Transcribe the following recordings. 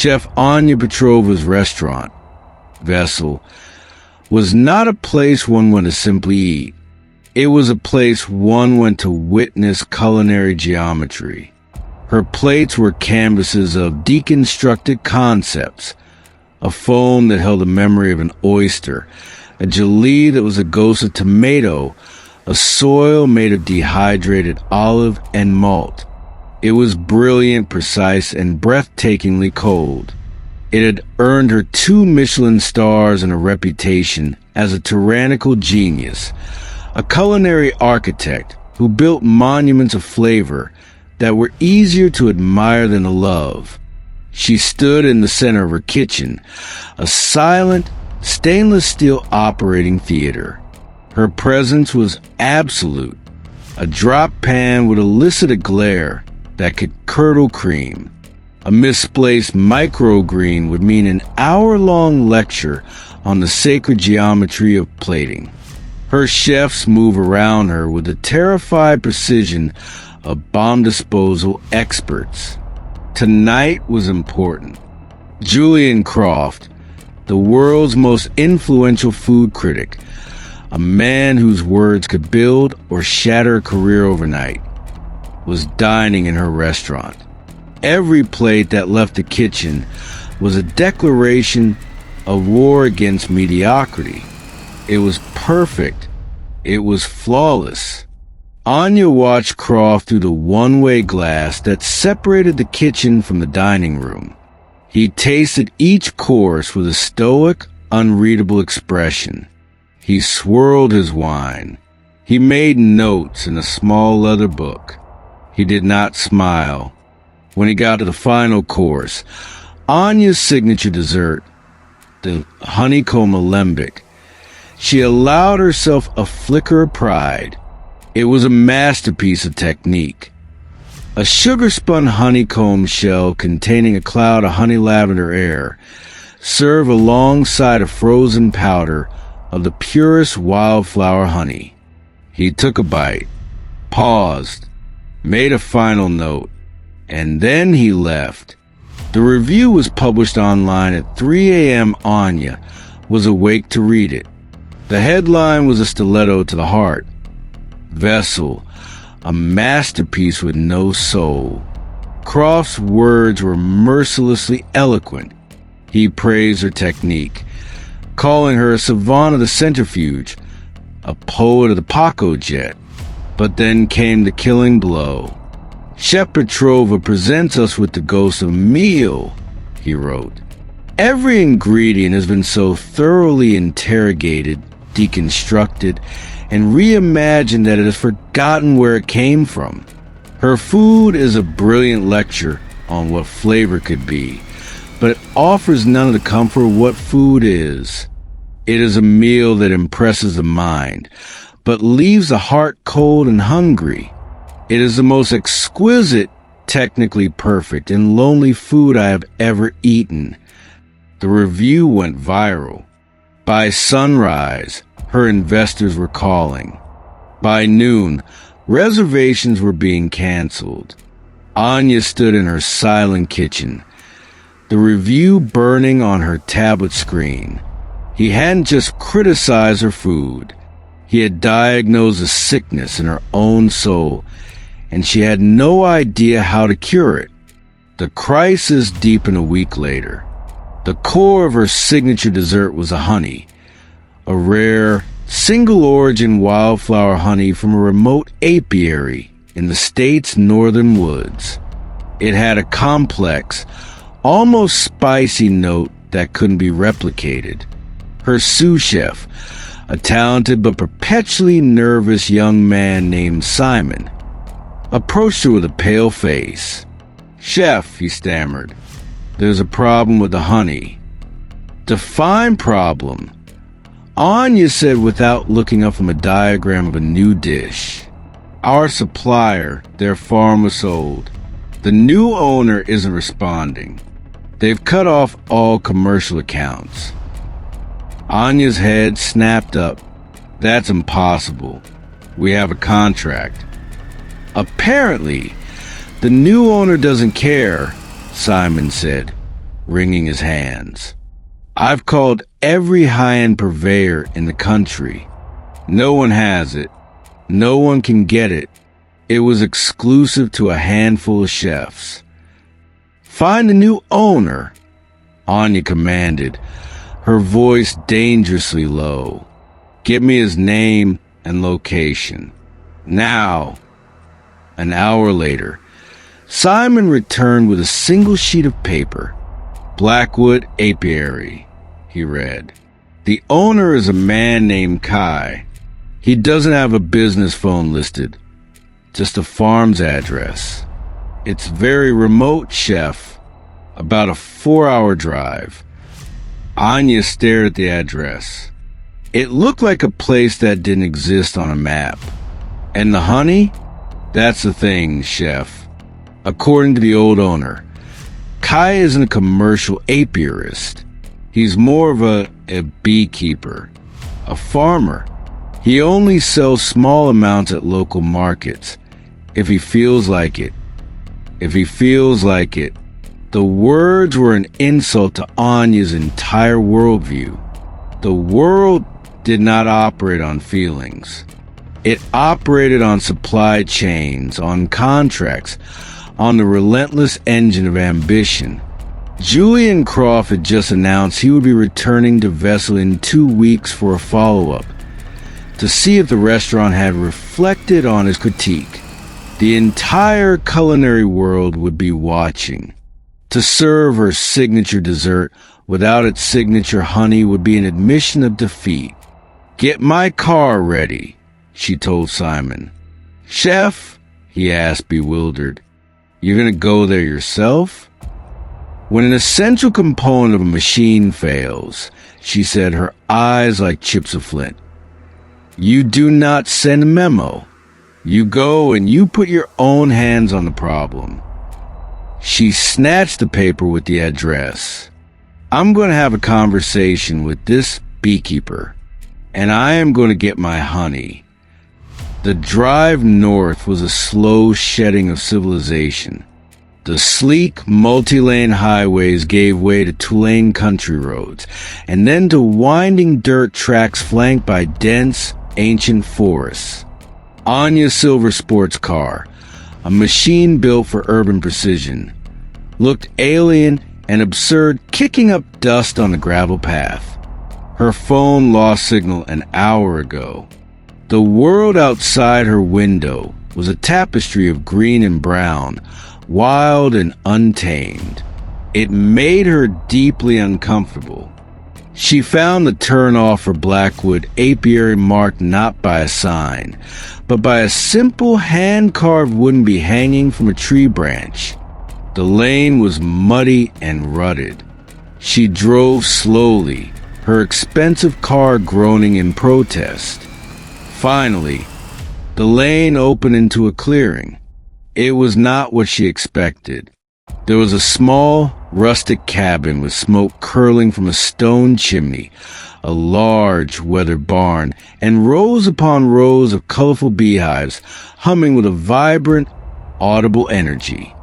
Chef Anya Petrova's restaurant, Vessel, was not a place one went to simply eat. It was a place one went to witness culinary geometry. Her plates were canvases of deconstructed concepts, a foam that held the memory of an oyster, a gelée that was a ghost of tomato, a soil made of dehydrated olive and malt. It was brilliant, precise, and breathtakingly cold. It had earned her 2 Michelin stars and a reputation as a tyrannical genius, a culinary architect who built monuments of flavor that were easier to admire than to love. She stood in the center of her kitchen, a silent, stainless steel operating theater. Her presence was absolute. A drop pan would elicit a glare that could curdle cream. A misplaced microgreen would mean an hour-long lecture on the sacred geometry of plating. Her chefs move around her with the terrified precision of bomb disposal experts. Tonight was important. Julian Croft, the world's most influential food critic, a man whose words could build or shatter a career overnight, was dining in her restaurant. Every plate that left the kitchen was a declaration of war against mediocrity. It was perfect. It was flawless. Anya watched Croft through the one-way glass that separated the kitchen from the dining room. He tasted each course with a stoic, unreadable expression. He swirled his wine. He made notes in a small leather book. He did not smile. When he got to the final course, Anya's signature dessert, the honeycomb alembic, she allowed herself a flicker of pride. It was a masterpiece of technique. A sugar-spun honeycomb shell containing a cloud of honey lavender air, served alongside a frozen powder of the purest wildflower honey. He took a bite, paused, made a final note, and then he left. The review was published online at 3 a.m. Anya was awake to read it. The headline was a stiletto to the heart. Vessel, a masterpiece with no soul. Croft's words were mercilessly eloquent. He praised her technique, calling her a savant of the centrifuge, a poet of the Paco jet. But then came the killing blow. Chef Petrova presents us with the ghost of a meal, he wrote. Every ingredient has been so thoroughly interrogated, deconstructed, and reimagined that it has forgotten where it came from. Her food is a brilliant lecture on what flavor could be, but it offers none of the comfort of what food is. It is a meal that impresses the mind, but leaves the heart cold and hungry. It is the most exquisite, technically perfect, and lonely food I have ever eaten. The review went viral. By sunrise, her investors were calling. By noon, reservations were being canceled. Anya stood in her silent kitchen, the review burning on her tablet screen. He hadn't just criticized her food. He had diagnosed a sickness in her own soul, and she had no idea how to cure it. The crisis deepened a week later. The core of her signature dessert was a honey, a rare, single-origin wildflower honey from a remote apiary in the state's northern woods. It had a complex, almost spicy note that couldn't be replicated. Her sous chef, a talented but perpetually nervous young man named Simon, approached her with a pale face. "Chef," he stammered, "there's a problem with the honey." "Define problem," Anya said without looking up from a diagram of a new dish. "Our supplier, their farm was sold. The new owner isn't responding. They've cut off all commercial accounts." Anya's head snapped up. "That's impossible. We have a contract." "Apparently, the new owner doesn't care," Simon said. wringing his hands. "I've called every high-end purveyor in the country. No one has it. No one can get it. It was exclusive to a handful of chefs." "Find a new owner," Anya commanded, her voice dangerously low. "Get me his name and location. Now." An hour later, Simon returned with a single sheet of paper. "Blackwood Apiary," he read. "The owner is a man named Kai. He doesn't have a business phone listed, just a farm's address. It's very remote, chef, about a 4-hour drive." Anya stared at the address. It looked like a place that didn't exist on a map. "And the honey? That's the thing, chef. According to the old owner, Kai isn't a commercial apiarist. He's more of a beekeeper, a farmer. He only sells small amounts at local markets, if he feels like it. If he feels like it." The words were an insult to Anya's entire worldview. The world did not operate on feelings. It operated on supply chains, on contracts, on the relentless engine of ambition. Julian Croft had just announced he would be returning to Vessel in 2 weeks for a follow-up, to see if the restaurant had reflected on his critique. The entire culinary world would be watching. To serve her signature dessert without its signature honey would be an admission of defeat. "Get my car ready," she told Simon. "Chef?" he asked, bewildered. "You're going to go there yourself?" "When an essential component of a machine fails," she said, her eyes like chips of flint, "you do not send a memo. You go and you put your own hands on the problem." She snatched the paper with the address. "I'm going to have a conversation with this beekeeper, and I am going to get my honey." The drive north was a slow shedding of civilization. The sleek, multi-lane highways gave way to two-lane country roads, and then to winding dirt tracks flanked by dense, ancient forests. Anya's silver sports car, a machine built for urban precision, looked alien and absurd, kicking up dust on the gravel path. Her phone lost signal an hour ago. The world outside her window was a tapestry of green and brown, wild and untamed. It made her deeply uncomfortable. She found the turn-off for Blackwood Apiary marked not by a sign, but by a simple hand-carved wooden bee hanging from a tree branch. The lane was muddy and rutted. She drove slowly, her expensive car groaning in protest. Finally, the lane opened into a clearing. It was not what she expected. There was a small, rustic cabin with smoke curling from a stone chimney, a large, weathered barn, and rows upon rows of colorful beehives humming with a vibrant, audible energy.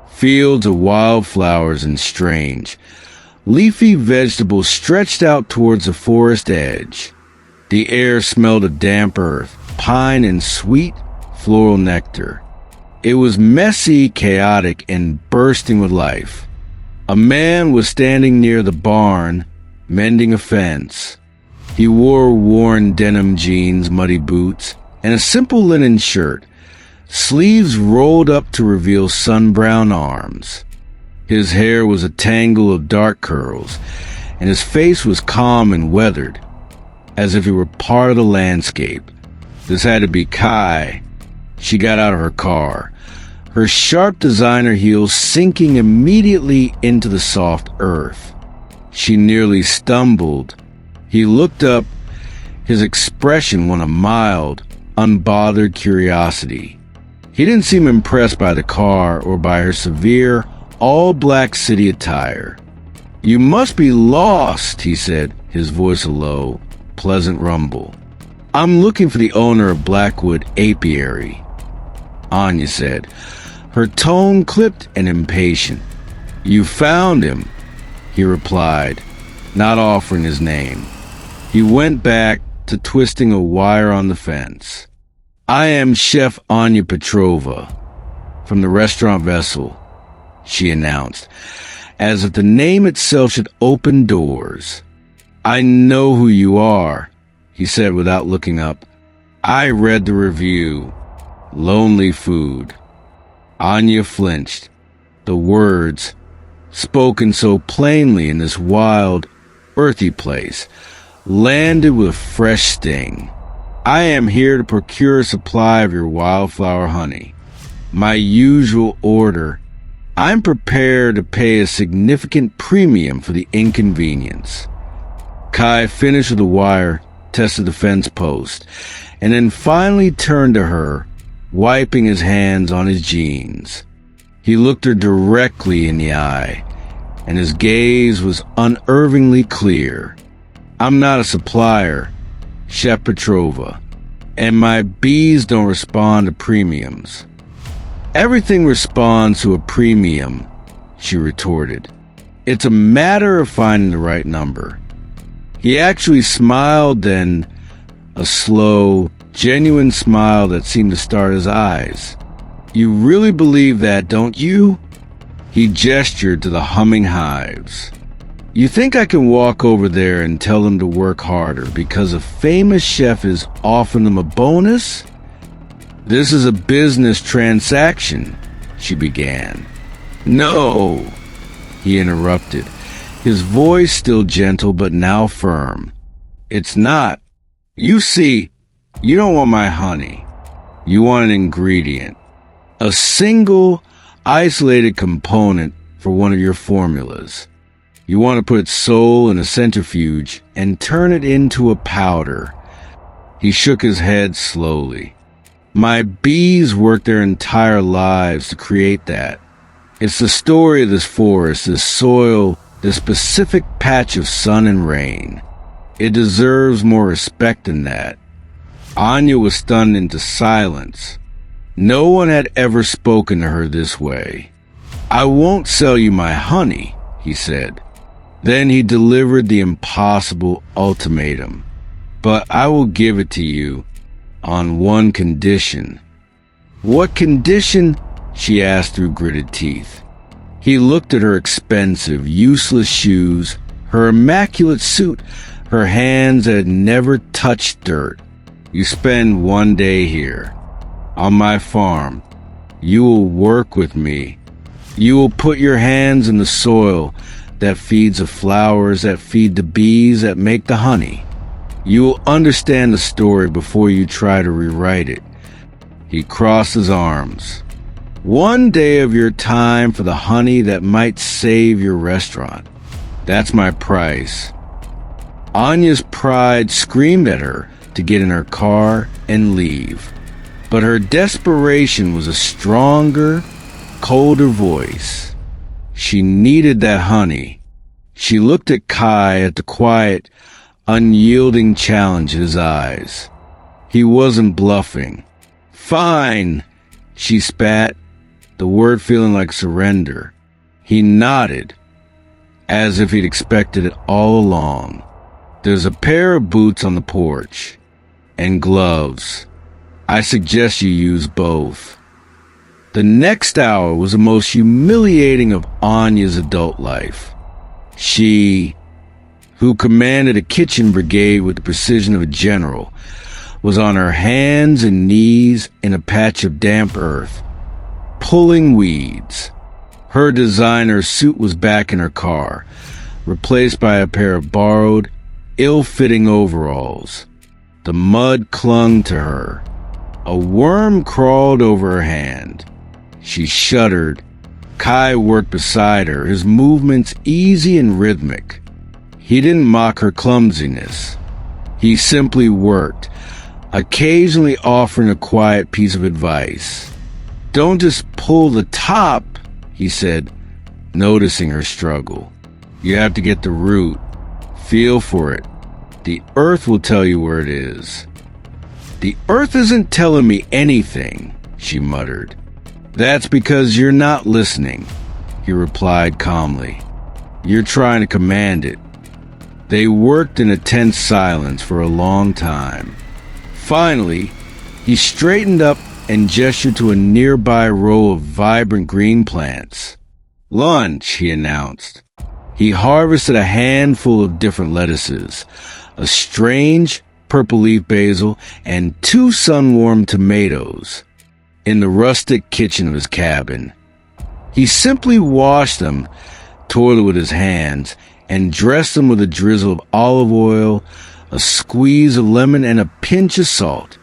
Fields of wildflowers and strange, leafy vegetables stretched out towards the forest edge. The air smelled of damp earth, pine, and sweet, floral nectar. It was messy, chaotic, and bursting with life. A man was standing near the barn, mending a fence. He wore worn denim jeans, muddy boots, and a simple linen shirt, sleeves rolled up to reveal sun-brown arms. His hair was a tangle of dark curls, and his face was calm and weathered, as if he were part of the landscape. This had to be Kai. She got out of her car, her sharp designer heels sinking immediately into the soft earth. She nearly stumbled. He looked up, his expression one of mild, unbothered curiosity. He didn't seem impressed by the car or by her severe, all-black city attire. "You must be lost," he said, his voice a low, pleasant rumble. "I'm looking for the owner of Blackwood Apiary," Anya said, her tone clipped and impatient. "You found him. he replied, not offering his name. He went back to twisting a wire on the fence. I am Chef Anya Petrova from the restaurant Vessel, she announced, as if the name itself should open doors. I know who you are, he said without looking up. I read the review. Lonely food. Anya flinched. The words, spoken so plainly in this wild, earthy place, landed with a fresh sting. I am here to procure a supply of your wildflower honey. My usual order. I'm prepared to pay a significant premium for the inconvenience. Kai finished with the wire, tested the fence post, and then finally turned to her, wiping his hands on his jeans. He looked her directly in the eye, and his gaze was unervingly clear. I'm not a supplier, Chef Petrova, and my bees don't respond to premiums. Everything responds to a premium, she retorted. It's a matter of finding the right number. He actually smiled then, a slow, genuine smile that seemed to start his eyes. You really believe that, don't you? He gestured to the humming hives. You think I can walk over there and tell them to work harder because a famous chef is offering them a bonus? This is a business transaction, she began. No, he interrupted, his voice still gentle but now firm. It's not. You see, you don't want my honey. You want an ingredient. A single, isolated component for one of your formulas. You want to put its soul in a centrifuge and turn it into a powder. He shook his head slowly. My bees work their entire lives to create that. It's the story of this forest, this soil, this specific patch of sun and rain. It deserves more respect than that. Anya was stunned into silence. No one had ever spoken to her this way. I won't sell you my honey, he said. Then he delivered the impossible ultimatum. But I will give it to you on one condition. What condition? She asked through gritted teeth. He looked at her expensive, useless shoes, her immaculate suit, her hands that had never touched dirt. You spend one day here. On my farm. You will work with me. You will put your hands in the soil that feeds the flowers, that feed the bees, that make the honey. You will understand the story before you try to rewrite it. He crossed his arms. One day of your time for the honey that might save your restaurant. That's my price. Anya's pride screamed at her to get in her car and leave. But her desperation was a stronger, colder voice. She needed that honey. She looked at Kai, at the quiet, unyielding challenge in his eyes. He wasn't bluffing. Fine, she spat, the word feeling like surrender. He nodded, as if he'd expected it all along. There's a pair of boots on the porch, and gloves. I suggest you use both. The next hour was the most humiliating of Anya's adult life. She, who commanded a kitchen brigade with the precision of a general, was on her hands and knees in a patch of damp earth, pulling weeds. Her designer suit was back in her car, replaced by a pair of borrowed, ill-fitting overalls. The mud clung to her. A worm crawled over her hand. She shuddered. Kai worked beside her, his movements easy and rhythmic. He didn't mock her clumsiness. He simply worked, occasionally offering a quiet piece of advice. Don't just pull the top, he said, noticing her struggle. You have to get the root. Feel for it. The earth will tell you where it is. The earth isn't telling me anything, she muttered. That's because you're not listening, he replied calmly. You're trying to command it." They worked in a tense silence for a long time. Finally, he straightened up and gestured to a nearby row of vibrant green plants. "Lunch," he announced. He harvested a handful of different lettuces, a strange purple leaf basil, and 2 sun-warmed tomatoes in the rustic kitchen of his cabin. He simply washed them, toilet with his hands, and dressed them with a drizzle of olive oil, a squeeze of lemon, and a pinch of salt.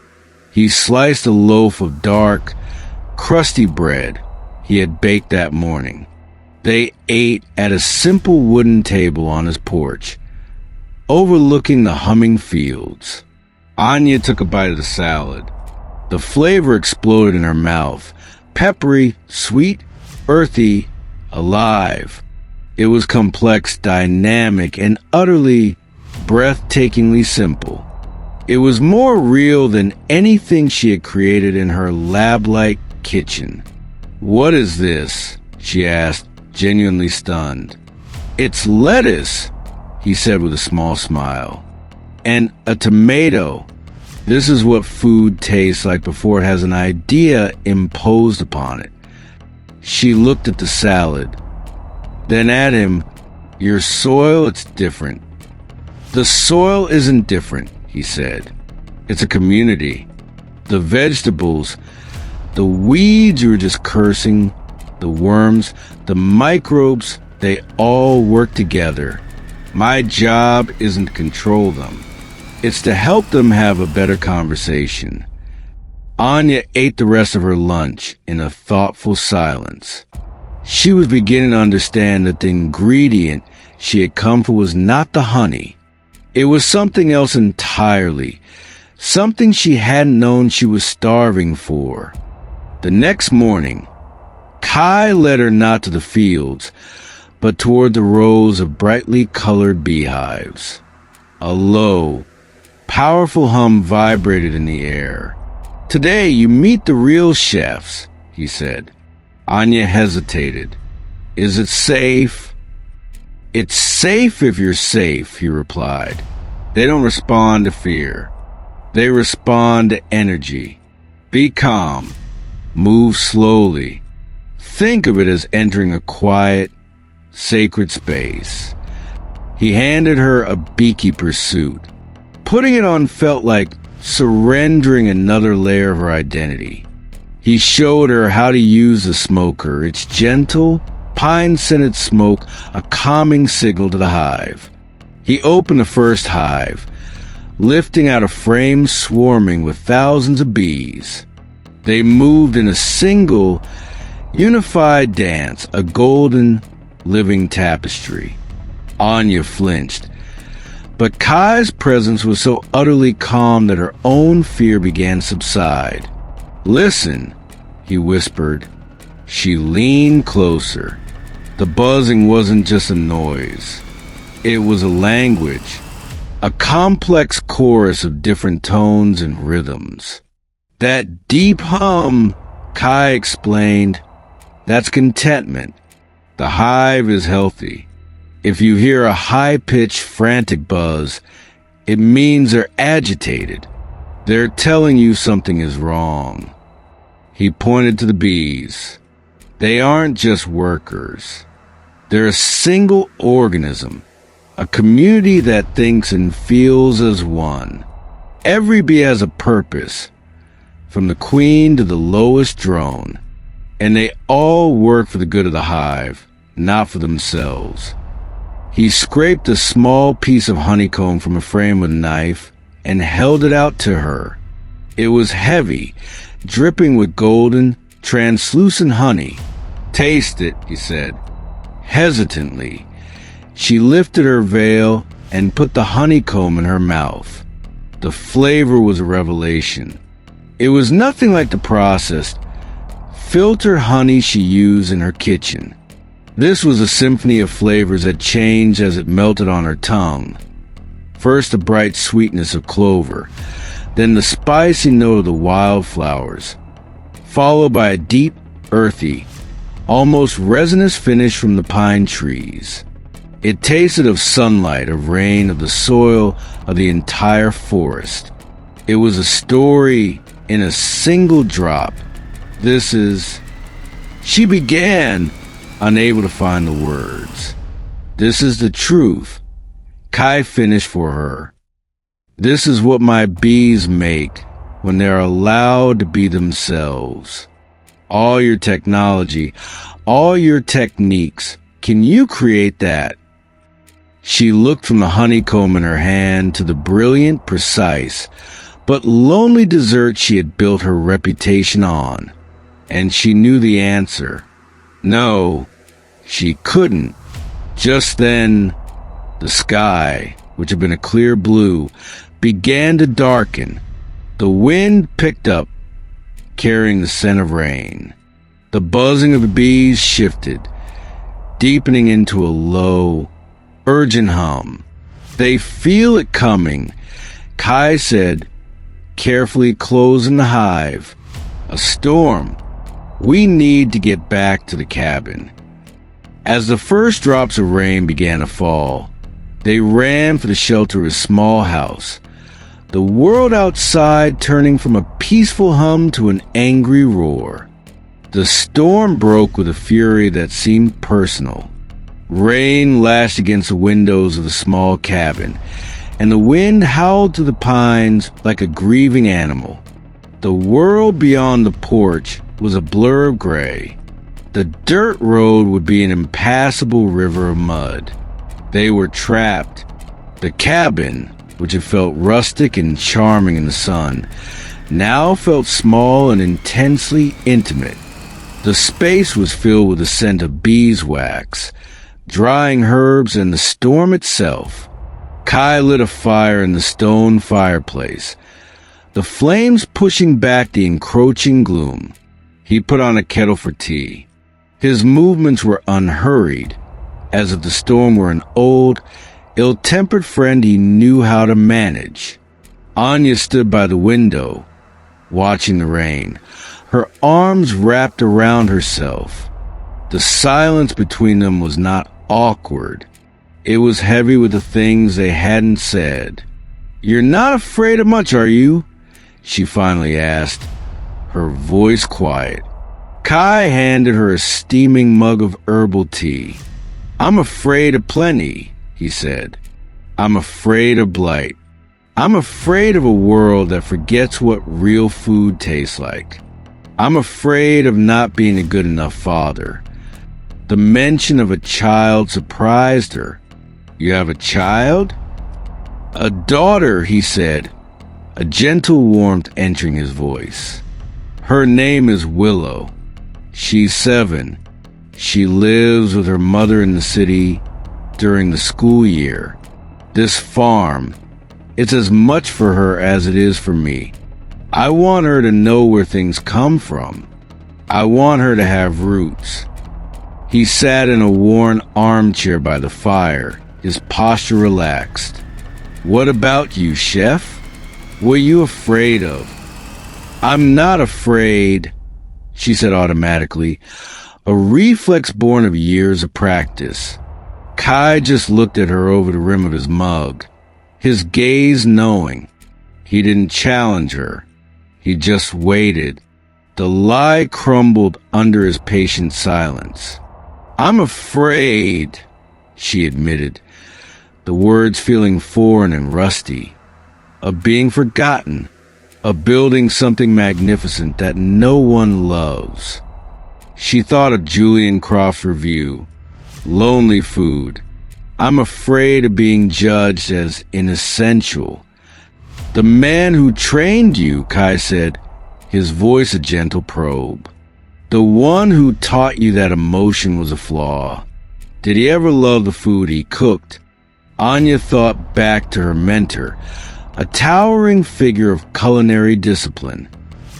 He sliced a loaf of dark, crusty bread he had baked that morning. They ate at a simple wooden table on his porch, overlooking the humming fields. Anya took a bite of the salad. The flavor exploded in her mouth, peppery, sweet, earthy, alive. It was complex, dynamic, and utterly, breathtakingly simple. It was more real than anything she had created in her lab-like kitchen. "What is this?" she asked, genuinely stunned. "It's lettuce," he said with a small smile. "And a tomato. This is what food tastes like before it has an idea imposed upon it." She looked at the salad, then at him. "Your soil, it's different." "The soil isn't different," he said. "It's a community. The vegetables, the weeds you were just cursing, the worms, the microbes, they all work together. My job isn't to control them. It's to help them have a better conversation." Anya ate the rest of her lunch in a thoughtful silence. She was beginning to understand that the ingredient she had come for was not the honey. It was something else entirely, something she hadn't known she was starving for. The next morning, Kai led her not to the fields, but toward the rows of brightly colored beehives. A low, powerful hum vibrated in the air. "Today you meet the real chefs," he said. Anya hesitated. "Is it safe?" "It's safe if you're safe," he replied. "They don't respond to fear. They respond to energy. Be calm. Move slowly. Think of it as entering a quiet, sacred space." He handed her a beekeeper's suit. Putting it on felt like surrendering another layer of her identity. He showed her how to use the smoker, its gentle, pine-scented smoke, a calming signal to the hive. He opened the first hive, lifting out a frame swarming with thousands of bees. They moved in a single, unified dance, a golden, living tapestry. Anya flinched, but Kai's presence was so utterly calm that her own fear began to subside. "Listen," he whispered. She leaned closer. The buzzing wasn't just a noise. It was a language, a complex chorus of different tones and rhythms. "That deep hum," Kai explained, "that's contentment. The hive is healthy. If you hear a high-pitched, frantic buzz, it means they're agitated. They're telling you something is wrong." He pointed to the bees. "They aren't just workers. They're a single organism, a community that thinks and feels as one. Every bee has a purpose, from the queen to the lowest drone, and they all work for the good of the hive, not for themselves." He scraped a small piece of honeycomb from a frame with a knife and held it out to her. It was heavy, dripping with golden, translucent honey. "Taste it," he said. Hesitantly, she lifted her veil and put the honeycomb in her mouth. The flavor was a revelation. It was nothing like the processed, filter honey she used in her kitchen. This was a symphony of flavors that changed as it melted on her tongue. First the bright sweetness of clover, then the spicy note of the wildflowers, followed by a deep, earthy, almost resinous finish from the pine trees. It tasted of sunlight, of rain, of the soil, of the entire forest. It was a story in a single drop. She began, unable to find the words. This is the truth. Kai finished for her. This is what my bees make when they're allowed to be themselves. All your technology, all your techniques, can you create that? She looked from the honeycomb in her hand to the brilliant, precise, but lonely dessert she had built her reputation on. And she knew the answer. No, she couldn't. Just then, the sky, which had been a clear blue, began to darken. The wind picked up, carrying the scent of rain. The buzzing of the bees shifted, deepening into a low, urgent hum. They feel it coming, Kai said, carefully closing the hive. A storm. We need to get back to the cabin. As the first drops of rain began to fall, they ran for the shelter of a small house, the world outside turning from a peaceful hum to an angry roar. The storm broke with a fury that seemed personal. Rain lashed against the windows of the small cabin, and the wind howled through the pines like a grieving animal. The world beyond the porch was a blur of gray. The dirt road would be an impassable river of mud. They were trapped. The cabin, which had felt rustic and charming in the sun, now felt small and intensely intimate. The space was filled with the scent of beeswax, drying herbs, and the storm itself. Kai lit a fire in the stone fireplace, the flames pushing back the encroaching gloom. He put on a kettle for tea. His movements were unhurried, as if the storm were an old, ill-tempered friend he knew how to manage. Anya stood by the window, watching the rain, her arms wrapped around herself. The silence between them was not awkward. It was heavy with the things they hadn't said. "You're not afraid of much, are you?" she finally asked, her voice quiet. Kai handed her a steaming mug of herbal tea. "I'm afraid of plenty," he said. "I'm afraid of blight. I'm afraid of a world that forgets what real food tastes like. I'm afraid of not being a good enough father." The mention of a child surprised her. "You have a child?" "A daughter," he said, a gentle warmth entering his voice. "Her name is Willow. She's 7. She lives with her mother in the city during the school year. This farm, it's as much for her as it is for me. I want her to know where things come from. I want her to have roots." He sat in a worn armchair by the fire, his posture relaxed. "What about you, Chef? What are you afraid of?" "I'm not afraid," she said automatically, a reflex born of years of practice. Kai just looked at her over the rim of his mug, his gaze knowing. He didn't challenge her. He just waited. The lie crumbled under his patient silence. "I'm afraid," she admitted, the words feeling foreign and rusty, "of being forgotten, of building something magnificent that no one loves." She thought of Julian Croft's review, "Lonely Food." "I'm afraid of being judged as inessential." "The man who trained you," Kai said, his voice a gentle probe. "The one who taught you that emotion was a flaw. Did he ever love the food he cooked?" Anya thought back to her mentor, a towering figure of culinary discipline.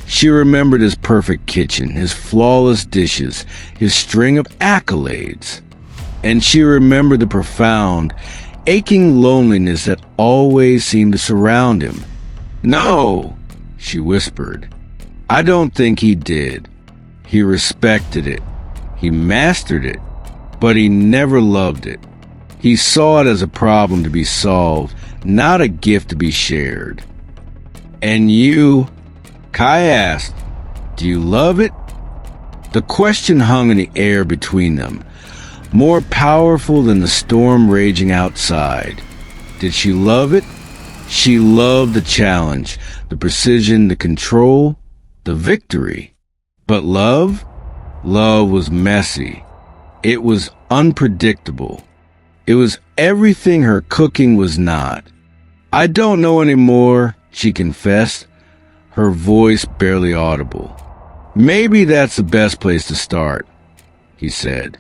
She remembered his perfect kitchen, his flawless dishes, his string of accolades. And she remembered the profound, aching loneliness that always seemed to surround him. "No," she whispered. "I don't think he did. He respected it. He mastered it. But he never loved it. He saw it as a problem to be solved, not a gift to be shared. "And you?" Kai asked. "Do you love it?" The question hung in the air between them, more powerful than the storm raging outside. Did she love it? She loved the challenge, the precision, the control, the victory. But love? Love was messy. It was unpredictable. It was everything her cooking was not. "I don't know anymore," she confessed, her voice barely audible. "Maybe that's the best place to start," he said.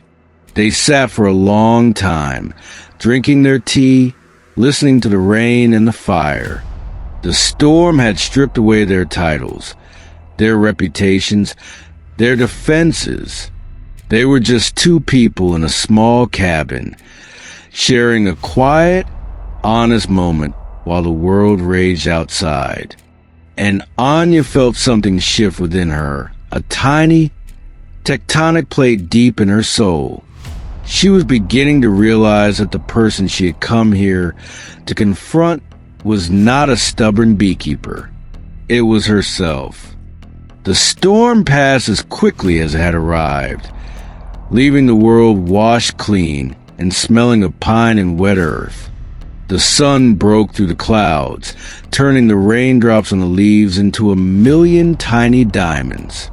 They sat for a long time, drinking their tea, listening to the rain and the fire. The storm had stripped away their titles, their reputations, their defenses. They were just two people in a small cabin, sharing a quiet, honest moment while the world raged outside. And Anya felt something shift within her, a tiny, tectonic plate deep in her soul. She was beginning to realize that the person she had come here to confront was not a stubborn beekeeper. It was herself. The storm passed as quickly as it had arrived, leaving the world washed clean and smelling of pine and wet earth. The sun broke through the clouds, turning the raindrops on the leaves into a million tiny diamonds.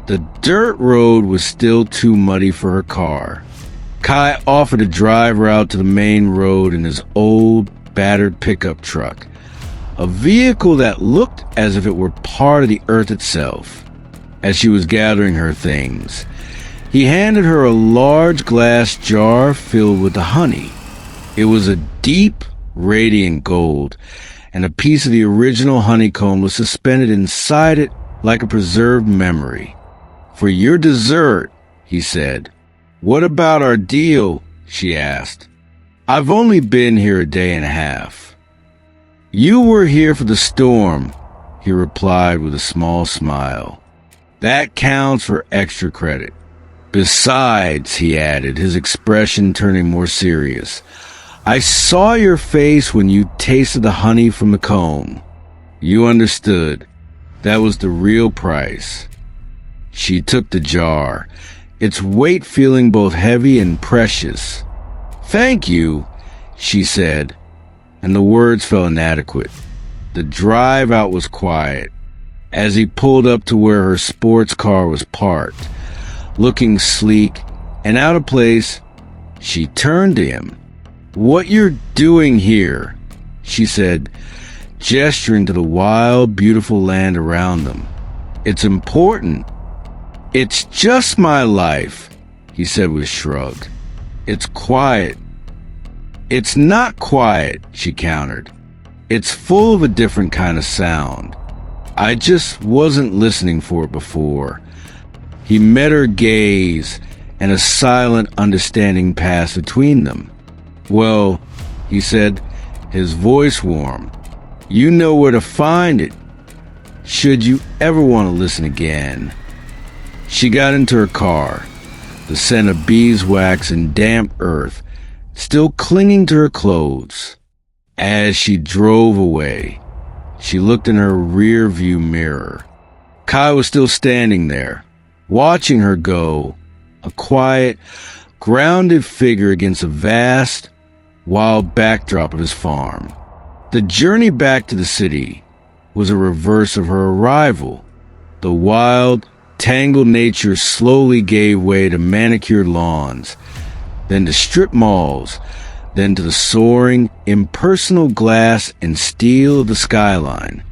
The dirt road was still too muddy for her car. Kai offered to drive her out to the main road in his old, battered pickup truck, a vehicle that looked as if it were part of the earth itself. As she was gathering her things, he handed her a large glass jar filled with the honey. It was a deep, radiant gold, and a piece of the original honeycomb was suspended inside it like a preserved memory. "For your dessert," he said. "What about our deal?" she asked. "I've only been here a day and a half." "You were here for the storm," he replied with a small smile. "That counts for extra credit. Besides," he added, his expression turning more serious, "I saw your face when you tasted the honey from the comb. You understood. That was the real price." She took the jar, its weight feeling both heavy and precious. "Thank you," she said, and the words felt inadequate. The drive out was quiet. As he pulled up to where her sports car was parked, looking sleek and out of place, she turned to him. "What you're doing here," she said, gesturing to the wild, beautiful land around them. "It's important." "It's just my life," he said with a shrug. "It's quiet." "It's not quiet," she countered. "It's full of a different kind of sound. I just wasn't listening for it before." He met her gaze, and a silent understanding passed between them. "Well," he said, his voice warm, "you know where to find it, should you ever want to listen again." She got into her car, the scent of beeswax and damp earth still clinging to her clothes. As she drove away, she looked in her rear-view mirror. Kai was still standing there, watching her go, a quiet, grounded figure against a vast, wild backdrop of his farm. The journey back to the city was a reverse of her arrival. The wild, tangled nature slowly gave way to manicured lawns, then to strip malls, then to the soaring, impersonal glass and steel of the skyline.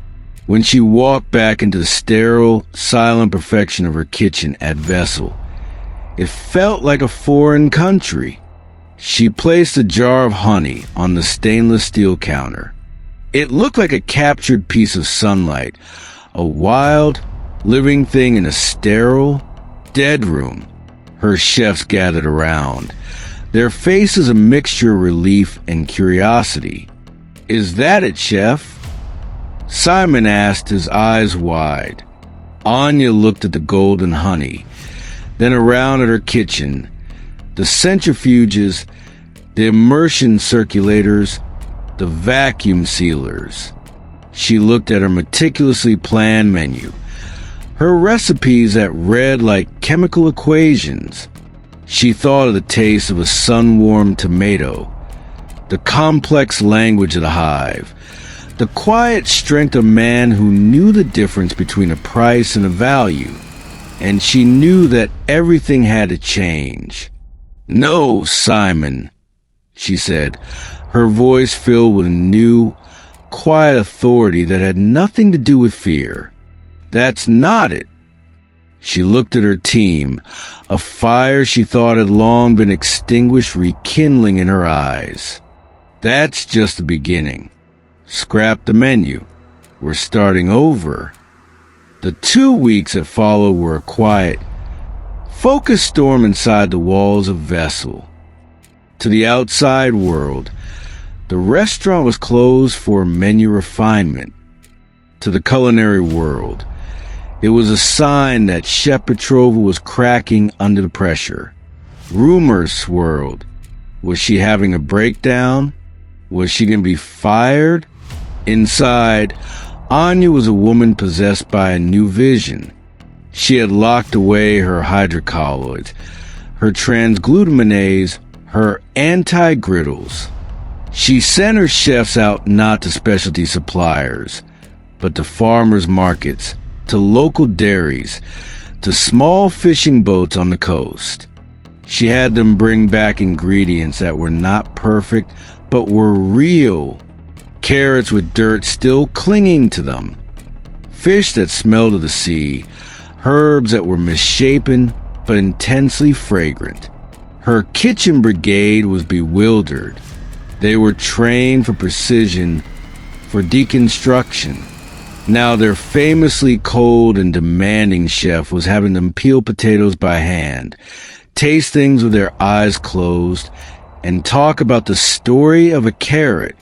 When she walked back into the sterile, silent perfection of her kitchen at Vessel, it felt like a foreign country. She placed a jar of honey on the stainless steel counter. It looked like a captured piece of sunlight, a wild, living thing in a sterile, dead room. Her chefs gathered around, their faces a mixture of relief and curiosity. "Is that it, chef?" Simon asked, his eyes wide. Anya looked at the golden honey, then around at her kitchen, the centrifuges, the immersion circulators, the vacuum sealers. She looked at her meticulously planned menu, her recipes that read like chemical equations. She thought of the taste of a sun-warmed tomato, the complex language of the hive, the quiet strength of a man who knew the difference between a price and a value, and she knew that everything had to change. "No, Simon," she said, her voice filled with a new, quiet authority that had nothing to do with fear. "That's not it." She looked at her team, a fire she thought had long been extinguished rekindling in her eyes. "That's just the beginning. Scrap the menu. We're starting over." The 2 weeks that followed were a quiet, focused storm inside the walls of Vessel. To the outside world, the restaurant was closed for menu refinement. To the culinary world, it was a sign that Chef Petrova was cracking under the pressure. Rumors swirled. Was she having a breakdown? Was she going to be fired? Inside, Anya was a woman possessed by a new vision. She had locked away her hydrocolloids, her transglutaminase, her anti-griddles. She sent her chefs out not to specialty suppliers, but to farmers' markets, to local dairies, to small fishing boats on the coast. She had them bring back ingredients that were not perfect, but were real. Carrots with dirt still clinging to them. Fish that smelled of the sea. Herbs that were misshapen, but intensely fragrant. Her kitchen brigade was bewildered. They were trained for precision, for deconstruction. Now their famously cold and demanding chef was having them peel potatoes by hand, taste things with their eyes closed, and talk about the story of a carrot.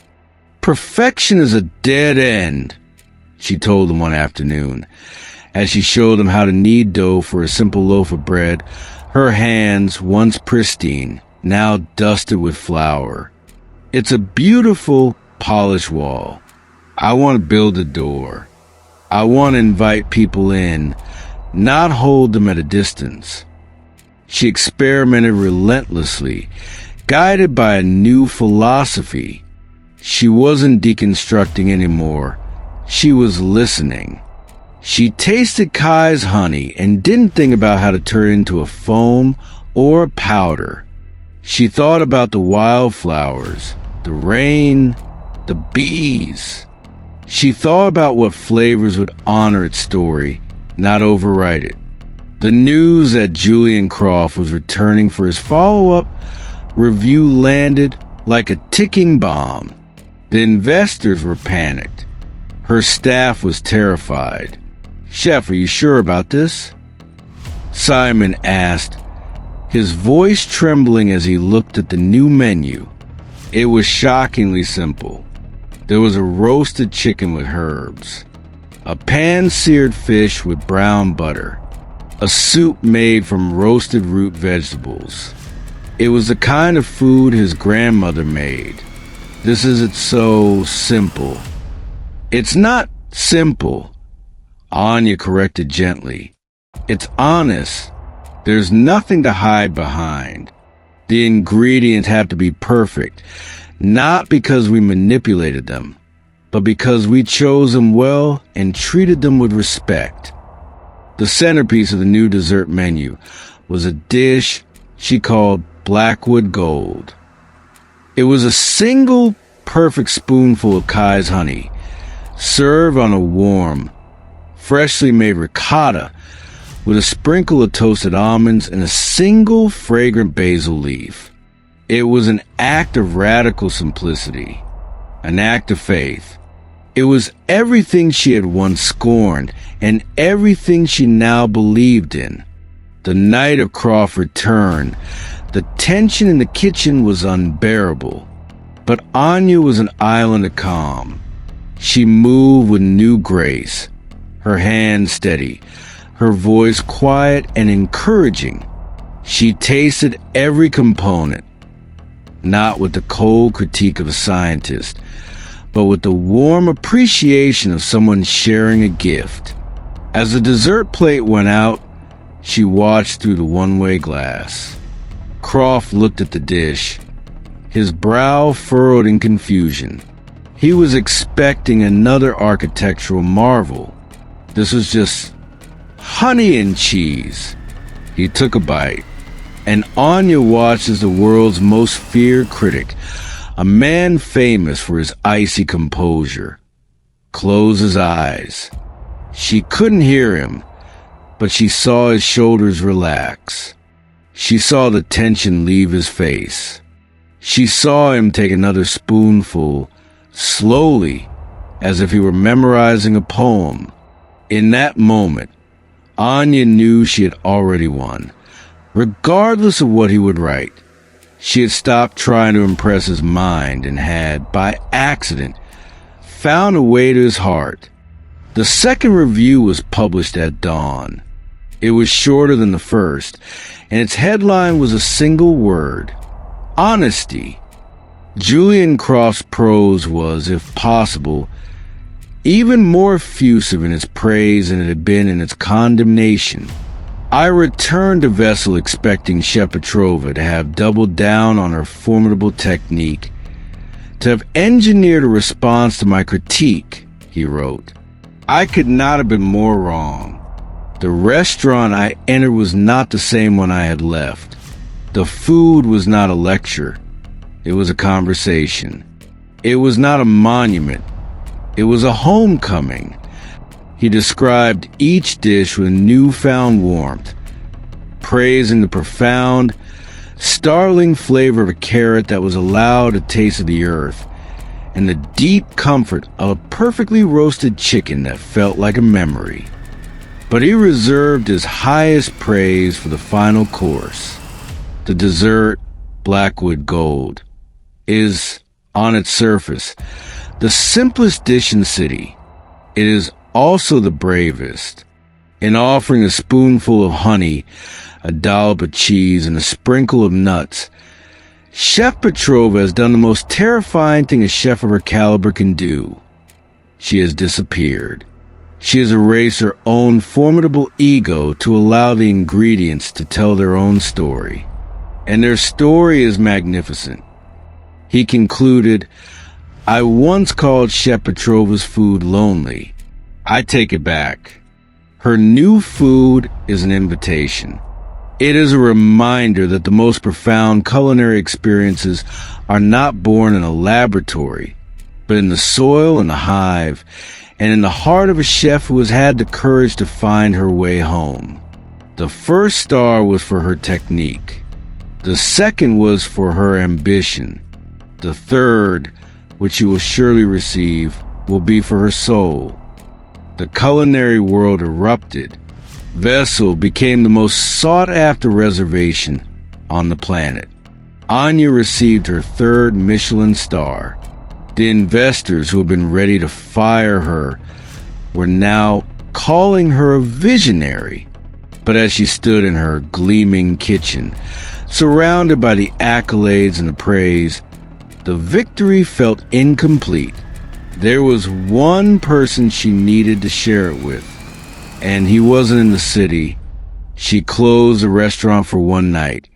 "Perfection is a dead end," she told them one afternoon, as she showed them how to knead dough for a simple loaf of bread, her hands, once pristine, now dusted with flour. "It's a beautiful, polished wall. I want to build a door. I want to invite people in, not hold them at a distance." She experimented relentlessly, guided by a new philosophy. She wasn't deconstructing anymore. She was listening. She tasted Kai's honey and didn't think about how to turn it into a foam or a powder. She thought about the wildflowers, the rain, the bees. She thought about what flavors would honor its story, not overwrite it. The news that Julian Croft was returning for his follow-up review landed like a ticking bomb. The investors were panicked. Her staff was terrified. "Chef, are you sure about this?" Simon asked, his voice trembling as he looked at the new menu. It was shockingly simple. There was a roasted chicken with herbs, a pan-seared fish with brown butter, a soup made from roasted root vegetables. It was the kind of food his grandmother made. "This isn't so simple." "It's not simple," Anya corrected gently. "It's honest. There's nothing to hide behind. The ingredients have to be perfect, not because we manipulated them, but because we chose them well and treated them with respect." The centerpiece of the new dessert menu was a dish she called Blackwood Gold. It was a single perfect spoonful of Kai's honey, served on a warm, freshly made ricotta with a sprinkle of toasted almonds and a single fragrant basil leaf. It was an act of radical simplicity, an act of faith. It was everything she had once scorned and everything she now believed in. The night of Croft's return, the tension in the kitchen was unbearable. But Anya was an island of calm. She moved with new grace, her hands steady, her voice quiet and encouraging. She tasted every component. not with the cold critique of a scientist, but with the warm appreciation of someone sharing a gift. As the dessert plate went out, she watched through the one-way glass. Croft looked at the dish, his brow furrowed in confusion. He was expecting another architectural marvel. This was just honey and cheese. He took a bite, and Anya watched as the world's most feared critic, a man famous for his icy composure, closed his eyes. She couldn't hear him, but she saw his shoulders relax. She saw the tension leave his face. She saw him take another spoonful, slowly, as if he were memorizing a poem. In that moment, Anya knew she had already won. Regardless of what he would write, she had stopped trying to impress his mind and had, by accident, found a way to his heart. The second review was published at dawn. It was shorter than the first, and its headline was a single word: honesty. Julian Croft's prose was, if possible, even more effusive in its praise than it had been in its condemnation. I returned to Vessel expecting Chef Petrova to have doubled down on her formidable technique, to have engineered a response to my critique, he wrote. I could not have been more wrong. The restaurant I entered was not the same one I had left. The food was not a lecture. It was a conversation. It was not a monument. It was a homecoming. He described each dish with newfound warmth, praising the profound, startling flavor of a carrot that was allowed a taste of the earth, and the deep comfort of a perfectly roasted chicken that felt like a memory. But he reserved his highest praise for the final course. The dessert, Blackwood Gold, is, on its surface, the simplest dish in the city. It is also the bravest. In offering a spoonful of honey, a dollop of cheese, and a sprinkle of nuts, Chef Petrova has done the most terrifying thing a chef of her caliber can do. She has disappeared. She has erased her own formidable ego to allow the ingredients to tell their own story. And their story is magnificent. He concluded, I once called Chef Petrova's food lonely. I take it back. Her new food is an invitation. It is a reminder that the most profound culinary experiences are not born in a laboratory, but in the soil and the hive, and in the heart of a chef who has had the courage to find her way home. The first star was for her technique. The second was for her ambition. The third, which she will surely receive, will be for her soul. The culinary world erupted. Vessel became the most sought-after reservation on the planet. Anya received her third Michelin star. The investors who had been ready to fire her were now calling her a visionary. But as she stood in her gleaming kitchen, surrounded by the accolades and the praise, the victory felt incomplete. There was one person she needed to share it with, and he wasn't in the city. She closed the restaurant for one night,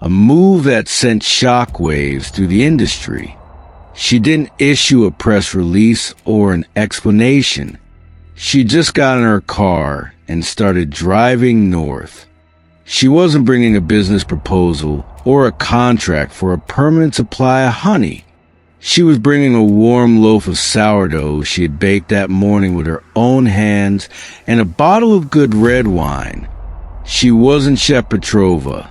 a move that sent shockwaves through the industry. She didn't issue a press release or an explanation. She just got in her car and started driving north. She wasn't bringing a business proposal or a contract for a permanent supply of honey. She was bringing a warm loaf of sourdough she had baked that morning with her own hands and a bottle of good red wine. She wasn't Chef Petrova,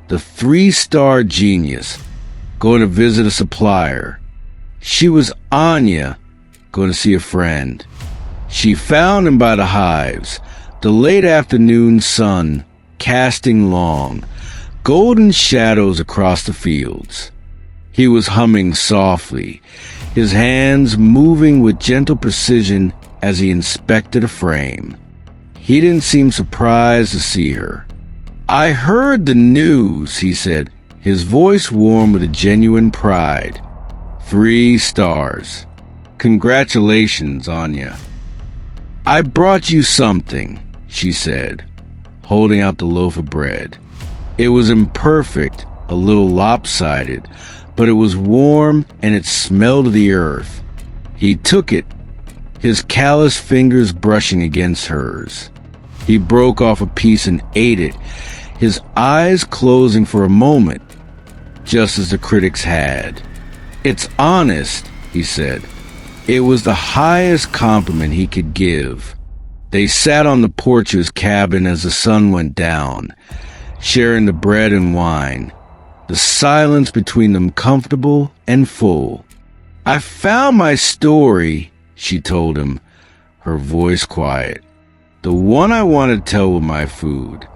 the 3-star genius, going to visit a supplier. She was Anya, going to see a friend. She found him by the hives, the late afternoon sun casting long, golden shadows across the fields. He was humming softly, his hands moving with gentle precision as he inspected a frame. He didn't seem surprised to see her. I heard the news, he said, his voice warm with a genuine pride. 3 stars. Congratulations, Anya. I brought you something, she said, holding out the loaf of bread. It was imperfect, a little lopsided, but it was warm and it smelled of the earth. He took it, his callous fingers brushing against hers. He broke off a piece and ate it, his eyes closing for a moment, just as the critics had. It's honest, he said. It was the highest compliment he could give. They sat on the porch of his cabin as the sun went down, sharing the bread and wine, the silence between them comfortable and full. I found my story, she told him, her voice quiet. The one I want to tell with my food.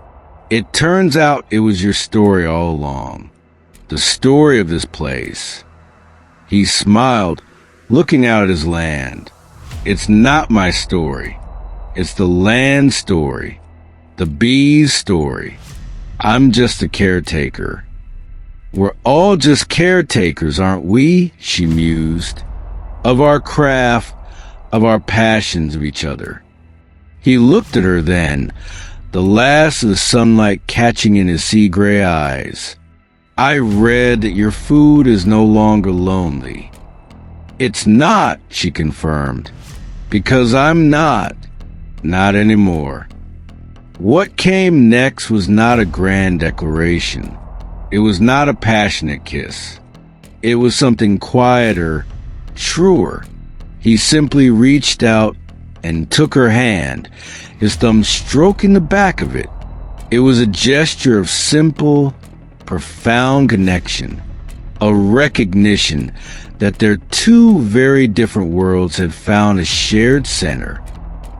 It turns out it was your story all along. The story of this place. He smiled, looking out at his land. It's not my story. It's the land's story. The bees' story. I'm just a caretaker. We're all just caretakers, aren't we? She mused. Of our craft, of our passions of each other. He looked at her then, the last of the sunlight catching in his sea-gray eyes. I read that your food is no longer lonely. It's not, she confirmed, because I'm not anymore. What came next was not a grand declaration. It was not a passionate kiss. It was something quieter, truer. He simply reached out and took her hand, his thumb stroking the back of it. It was a gesture of simple, profound connection, a recognition that their 2 very different worlds had found a shared center.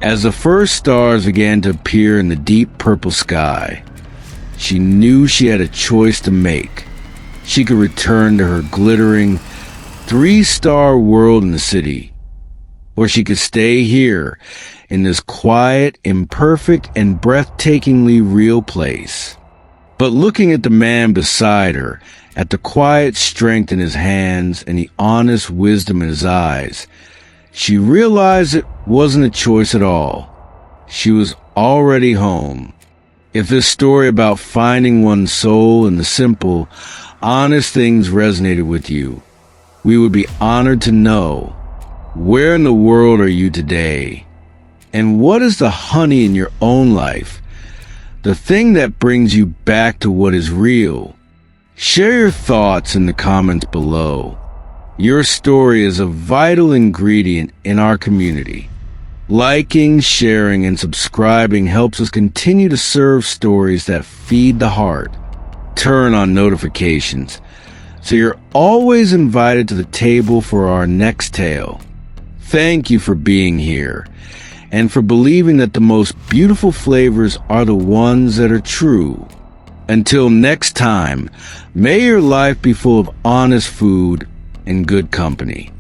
As the first stars began to appear in the deep purple sky, she knew she had a choice to make. She could return to her glittering 3-star world in the city, or she could stay here in this quiet, imperfect, and breathtakingly real place. But looking at the man beside her, at the quiet strength in his hands and the honest wisdom in his eyes, she realized it wasn't a choice at all. She was already home. If this story about finding one's soul in the simple, honest things resonated with you, we would be honored to know. Where in the world are you today? And what is the honey in your own life? The thing that brings you back to what is real? Share your thoughts in the comments below. Your story is a vital ingredient in our community. Liking, sharing, and subscribing helps us continue to serve stories that feed the heart. Turn on notifications so you're always invited to the table for our next tale. Thank you for being here and for believing that the most beautiful flavors are the ones that are true. Until next time, may your life be full of honest food and good company.